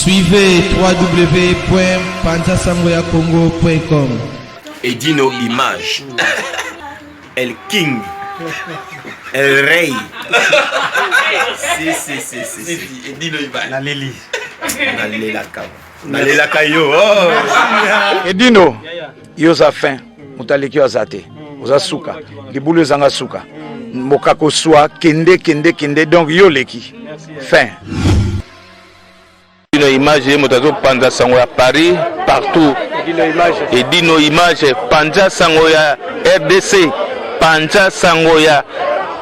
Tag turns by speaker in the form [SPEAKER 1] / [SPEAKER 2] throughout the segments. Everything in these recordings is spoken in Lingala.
[SPEAKER 1] Suivez www.panzasangoyacongo.com.
[SPEAKER 2] Edino Image. El King. El Rey. Si. Edino Image.
[SPEAKER 3] La Lili.
[SPEAKER 2] Nalela Kayo.
[SPEAKER 4] Edino, yoza fin. Mutaleki azate. Oza suka. Libulu zanga suka. Mokako soa kende donc yoleki. Fin.
[SPEAKER 5] Edino Image, motazo Panza Sango ya Paris, partout. Edino Image, Panza Sango ya RDC, Panza Sango ya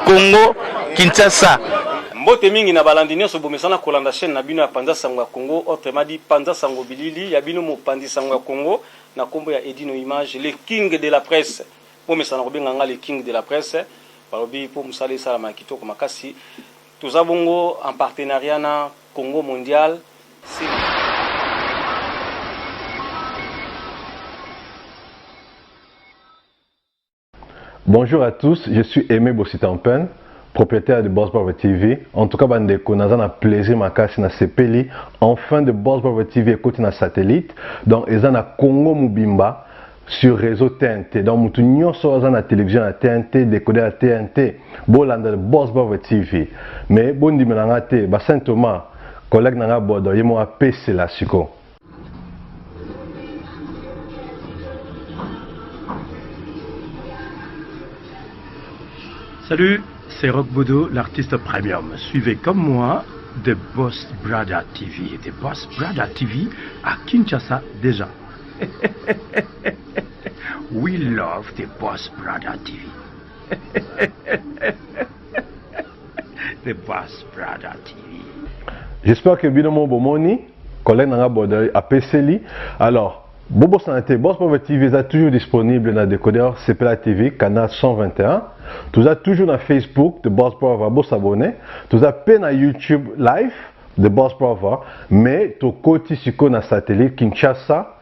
[SPEAKER 5] Congo, Kinshasa.
[SPEAKER 3] Mbote mingi na balandi nyonso bomesana kolanda chaîne na bino ya Panza Sango ya Congo, autrement dit Panza Sango Bilili, ya bino mo Pandi Sango ya Congo, na kombo ya Edino Image, le king de la presse. Bomesana kobenga nga le king de la presse, balobi po musale sala makitoko makasi. Toza bongo en partenariat na Congo Mondial.
[SPEAKER 6] Bonjour à tous, je suis Aimé Bossitampen, propriétaire de Boss Brother TV. En tout cas, bandeko, nous avons un plaisir makasi na sepeli. Enfin de Boss Brother TV écoute na satellite. Donc, ils ont Congo Mubimba sur réseau TNT. Donc, mutu nyonso na télévision na TNT, décodeur à TNT. Bolanda de Boss Brother TV. Mais bon dimenanga te, ba Saint Thomas, collègue nanga bodo, yemo a PC la siko.
[SPEAKER 7] Salut, c'est Rock Bodo, l'artiste premium. Suivez comme moi The Boss Brother TV. The Boss Brother TV à Kinshasa déjà. We love The Boss Brother TV. The Boss Brother TV.
[SPEAKER 6] J'espère que Binomo Bomoni, collègue nanga bodo a PC. Alors, Bobo Santé, Boss Brother TV est toujours disponible dans le décodeur CPLA TV, canal 121. Tout ça toujours dans Facebook de Boss Brother, vous s'abonner. Tout ça peine à YouTube live de Boss Brother, mais tout côté sur le satellite Kinshasa,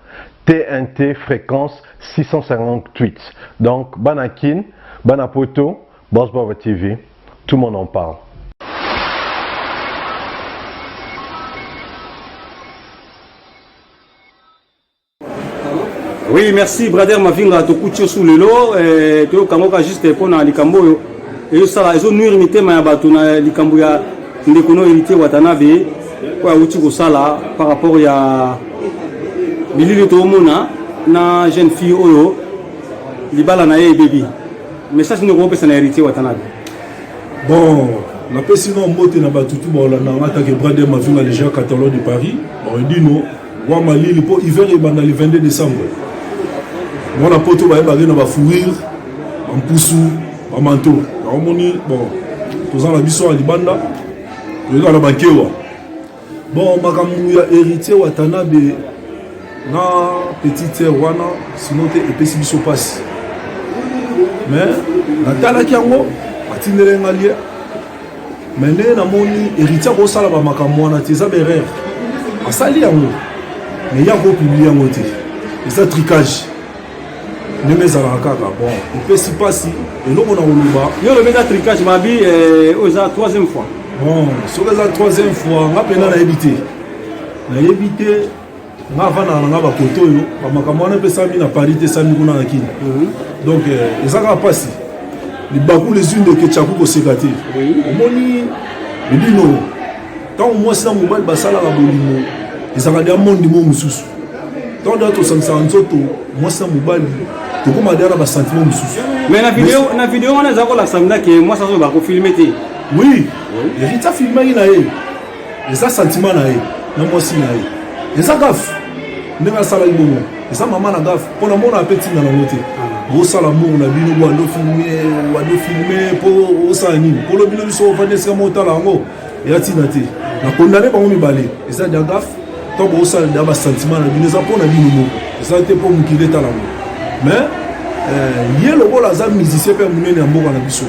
[SPEAKER 6] TNT fréquence 658. Donc, Banakin, Banapoto, Boss Brother TV, tout le monde en parle.
[SPEAKER 3] Oui, merci, brother Mavinga, to kucho sous le lot, to kamoka juste pour na likambo et ça ils ont nuire mité ma bato na likambo ya ndekono hérité Watanabe kwa uchi ko sala par rapport ya bilili to mona na jeune fille oyo libala na ye baby. Message ni ko pesa na hérité Watanabe.
[SPEAKER 8] Bon, na pesi no mbote na bato tout ba na ngata ke brother Mavinga les gens catalogue de Paris. Bon, il dit non, wa malili pour hiver et banda le 22 décembre. Moi la poto ba ba na ba fourrir en poussou en manteau na omoni bon tous en la biso à libanda le na bankewa bon makambu ya héritier Watanabe na petite wana sinon te epesi biso passe mais na tala kiango atindele ngalia mais ne na moni héritier ko sala ba makambu wana te za berère asali yango mais ya ko publier yango te ça tricage. Ne me zalaka bon il peut s'y passer et non on a oluba
[SPEAKER 3] Yo le mega tricage ma vie aux troisième fois.
[SPEAKER 8] Bon sur la troisième fois on a peine à éviter na vana na ba koto yo ba makamwana pe sami na parité sami kuna na kini donc ezaka passer les bakou les unes de ketchaku ko sekate omoni bino tant moi c'est mon mobile basala ba bolimo ezaka dia monde mo mususu tant d'autres samsa nzoto moi c'est mobile. Tu peux m'aider à la sentiment de souffle.
[SPEAKER 3] Mais la vidéo, on a déjà la samedi que moi ça va filmer.
[SPEAKER 8] Oui. Et il t'a filmé il a eu. Et ça sentiment là non moi aussi là. Et ça gaffe. Ne pas ça là bon. Et ça maman la gaffe. Pour le monde a petit dans la montée. Au salamon on a vu nous voir filmer pour ça ni. Pour le bilo so va descendre monter là ngo. Et atinate. La condamné par mon balai. Et ça de gaffe. Tant au ça d'aba sentiment là. Nous avons pas vu nous. Et ça était pour nous qui est là. Mais il y a le rôle de musicien pour mener un mot dans la biso.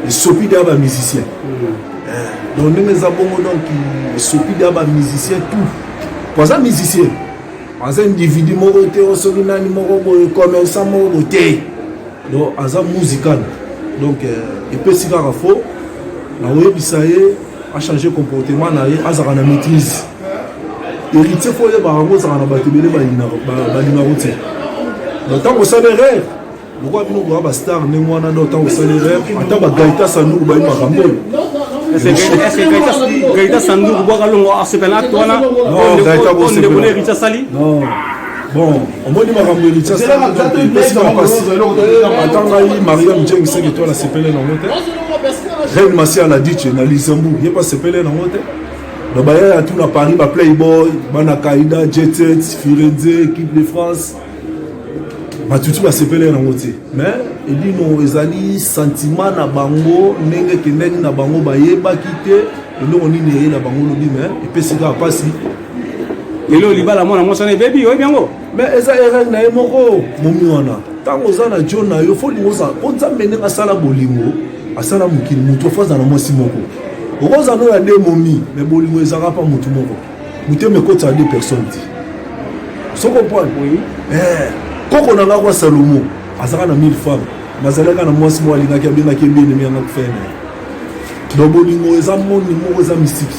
[SPEAKER 8] Et sopi d'aba musicien. Donc nous avons donc sopi d'aba musicien tout. Pour ça musicien. As un individu moroté au solinani moro commerçant moroté. Donc as un musical. Donc il peut s'y faire faux. La web ça y est a changé comportement na azara na maîtrise. héritier faut y barango ça na batebele ba route donc tant que ça l'erreur pourquoi bino ba ba star ne mwana do tant que ça l'erreur ata ba gaita sanduku ba makambo
[SPEAKER 3] est-ce que gaita sanduku ba kalongo asepela twana
[SPEAKER 8] non gaita bo se
[SPEAKER 3] ne héritier sali
[SPEAKER 8] non bon on m'a dit makambo héritier ça parce que passe atanga yi Mariam Jeng c'est que toi la sepele na moto Reine Massia la dit na Luxembourg il pas sepele na moto donc bah il y a tout à Paris ba Playboy bana Kaida Jet Set Firenze équipe de France ba tout ba sepele na moto mais il dit non ezali sentiment na bango ndenge ke ndenge na bango ba yeba kité et on ni na bango lobi mais et puis c'est pas si
[SPEAKER 3] et là libala mona mosana baby oui bien go
[SPEAKER 8] mais eza erreur na emoko momi wana tango za na John na yo fo lingoza onza mene ka sala bolingo asala mukini muto faza na mosi moko okoza no ya de momi mais bolingo ezaka pa mutu moko muté me kota de personnes dit so comprendre oui koko na ngakwa Salomo azaka na 1000 femmes mazalaka na mosi mo alinga ki abenga ki bene mi ngaka fene do bolingo eza moni moko eza mystique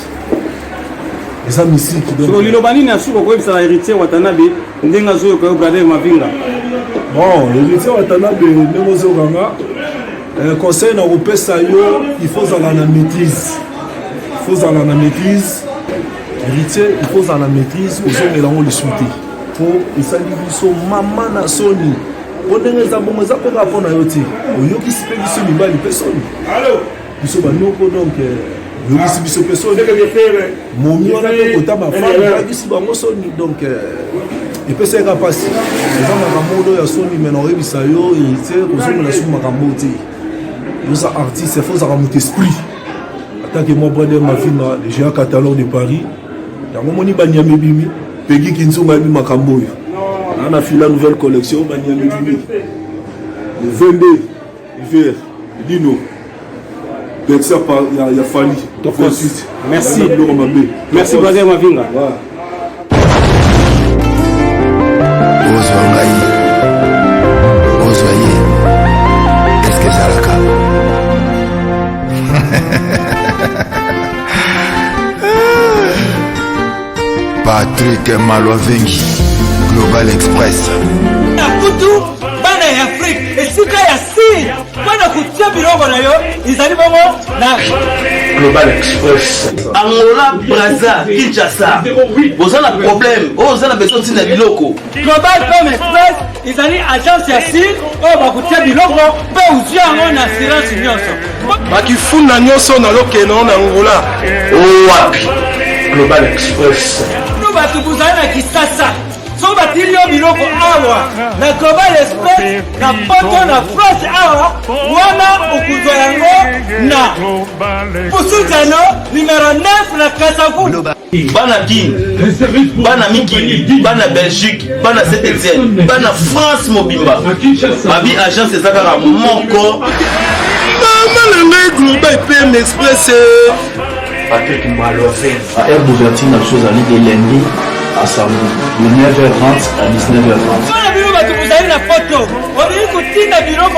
[SPEAKER 8] eza mystique
[SPEAKER 3] donc lilobani na suko ko ebisa héritier Watanabe ndenga zo ko brother Mavinga
[SPEAKER 8] bon l'héritier Watanabe ndengo zo ganga conseil na kopesa yo il faut avoir la maîtrise héritier il faut avoir la maîtrise ozongela ngo lisuti po esali biso mama na soni ondenge eza bongo eza mpe rapport na yo te oyokisi mpe biso mibali mpe soni biso banoko donc oyokisi biso mpe soni momi wana mpe kota bafame bakisi bango soni donc epesaka mpasi eza makambo oyo ya soni me na oyebisa yo héritier kozongela suku makambo te yoza artiste il faut ozaka moto esprit atake moi brother Mavinga le géant catalogue de Paris yango moni banyame bimi pegi kinzonga bi makambo oyo na fila nouvelle collection banyame bimi le 22 hiver Dino Berxa par ya Fali top 28
[SPEAKER 3] merci brother Mavinga
[SPEAKER 9] Patrick Malovengi, Global Express.
[SPEAKER 10] Nakutu bana ya Afrique esika ya siri bana kutia bilongo na yo izali bongo na
[SPEAKER 5] Global Express. Angola, Brazza, Kinshasa. Vous avez un problème. Vous avez besoin de biloko.
[SPEAKER 10] Global Express izali agence ya siri o bakutia bilongo pe uzia ngo na assurance nyonso.
[SPEAKER 8] Bakifuna nyonso na lokeno na Angola.
[SPEAKER 5] Wapi? Global Express.
[SPEAKER 10] Batu buzali na kisasa so batili yo biloko awa na Global Express na poto na France awa wana okuzwa yango na Pusutano numéro 9 na Kasavu
[SPEAKER 5] bana King bana Mikili bana Belgique bana Saint-Etienne bana France mobimba babi agence ezaka moko
[SPEAKER 8] mama na Global Express
[SPEAKER 5] Patrick Malovengi. À Air Bouvertine, la chose à l'île de lundi à samedi, de 9h30 à 19h30.
[SPEAKER 10] Voilà, vous avez la photo. On dit que tu as vu en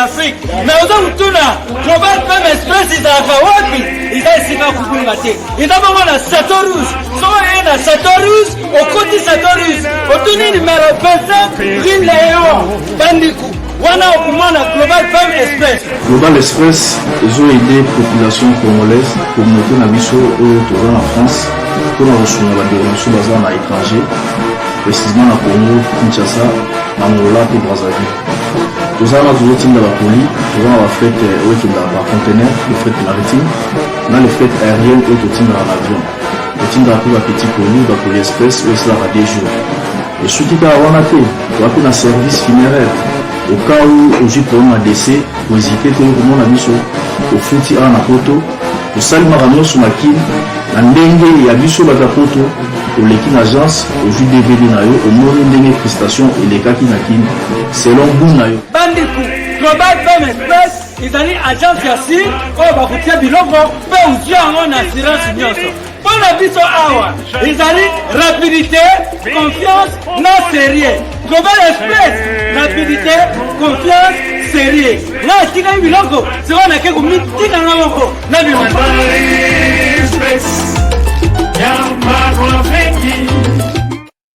[SPEAKER 10] Afrique. Mais on a tout là. Global Express, ils ont wapi. Ils ont ici à Kukumate. Ils ont la Satorus. Soit la Satorus, au côté Satorus. Au tourné numéro 27, Green Léon, Bandikou. Wana okumana Global Express.
[SPEAKER 5] Global Express, ils ont aidé la population congolaise, communauté na biso en France, pour la recherche de la déronation basée à l'étranger, précisément à Congo, Kinshasa, Angola et Brazzaville. Nous avons toujours été dans la police, nous avons fait dans le conteneur, le fret maritime, dans le fret aérien et tout dans l'avion. Le team d'un petit colis, dans le Express, où c'est là à des jours. Et ce qui est à Wanate, nous avons un service funéraire. Au cas où aujourd'hui pour un décès, pour hésiter tout le monde a mis au fouti à Napoto, pour saluer Marano sur ma kin, la ndenge et abisso batapoto, pour l'équipe agence, au jus DVD nayo, au monde ndenge prestation et les kaki nakin, selon bout nayo.
[SPEAKER 10] Bandikou, Global Express, ils ont agence yassi, oh bakutia biloko, pe uzia ngo na assurance nyonso. Pour la biso awa, ils ont rapidité, confiance, non sérieux. Global Express, rapidité, confiance, sérieux. Là, si tu as eu l'ogo, c'est vrai que tu as eu l'ogo.